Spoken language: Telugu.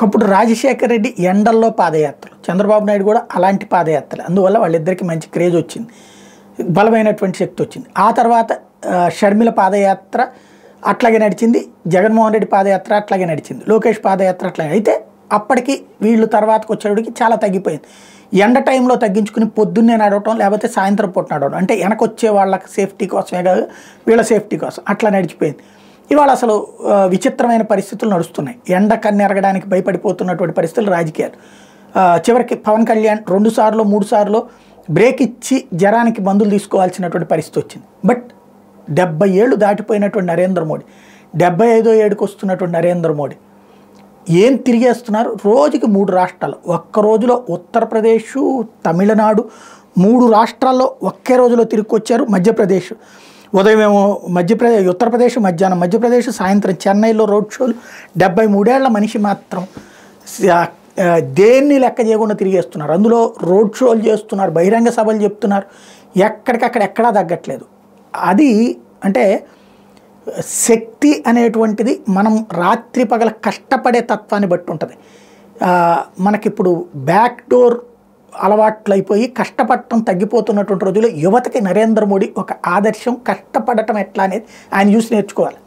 ఒకప్పుడు రాజశేఖర రెడ్డి ఎండల్లో పాదయాత్రలు, చంద్రబాబు నాయుడు కూడా అలాంటి పాదయాత్రలు. అందువల్ల వాళ్ళిద్దరికీ మంచి క్రేజ్ వచ్చింది, బలమైనటువంటి శక్తి వచ్చింది. ఆ తర్వాత షర్మిల పాదయాత్ర అట్లాగే నడిచింది, జగన్మోహన్ రెడ్డి పాదయాత్ర అట్లాగే నడిచింది, లోకేష్ పాదయాత్ర అట్లాగే. అయితే అప్పటికి వీళ్ళు తర్వాతకు వచ్చేటికి చాలా తగ్గిపోయింది. ఎండ టైంలో తగ్గించుకుని పొద్దున్నే నడవటం, లేకపోతే సాయంత్రం పూట నడవడం, అంటే వెనకొచ్చే వాళ్ళకి సేఫ్టీ కోసమే కాదు, వీళ్ళ సేఫ్టీ కోసం అట్లా నడిచిపోయింది. ఇవాళ అసలు విచిత్రమైన పరిస్థితులు నడుస్తున్నాయి. ఎండ కన్నెరగడానికి భయపడిపోతున్నటువంటి పరిస్థితులు రాజకీయాలు. చివరికి పవన్ కళ్యాణ్ 2 సార్లు 3 సార్లు బ్రేక్ ఇచ్చి జరానికి మందులు తీసుకోవాల్సినటువంటి పరిస్థితి వచ్చింది. బట్ 70 ఏళ్ళు దాటిపోయినటువంటి నరేంద్ర మోడీ, 75వ ఏడుకు వస్తున్నటువంటి నరేంద్ర మోడీ ఏం తిరిగేస్తున్నారు. రోజుకి 3 రాష్ట్రాలు, ఒక్క రోజులో ఉత్తరప్రదేశ్, తమిళనాడు 3 రాష్ట్రాల్లో ఒకే రోజులో తిరిగి మధ్యప్రదేశ్ ఉదయం ఏమో ఉత్తరప్రదేశ్, మధ్యాహ్నం మధ్యప్రదేశ్, సాయంత్రం చెన్నైలో రోడ్ షోలు. 73 ఏళ్ల మనిషి మాత్రం దేన్ని లెక్క చేయకుండా తిరిగేస్తున్నారు. అందులో రోడ్ షోలు చేస్తున్నారు, బహిరంగ సభలు చెప్తున్నారు, ఎక్కడికక్కడ ఎక్కడా తగ్గట్లేదు. అది అంటే శక్తి అనేటువంటిది మనం రాత్రి పగల కష్టపడే తత్వాన్ని బట్టి ఉంటుంది. మనకిప్పుడు బ్యాక్ డోర్ అలవాట్లు అయిపోయి కష్టపడటం తగ్గిపోతున్నటువంటి రోజుల్లో యువతకి నరేంద్ర మోడీ ఒక ఆదర్శం. కష్టపడటం ఎట్లా అనేది ఆయన చూసి నేర్చుకోవాలి.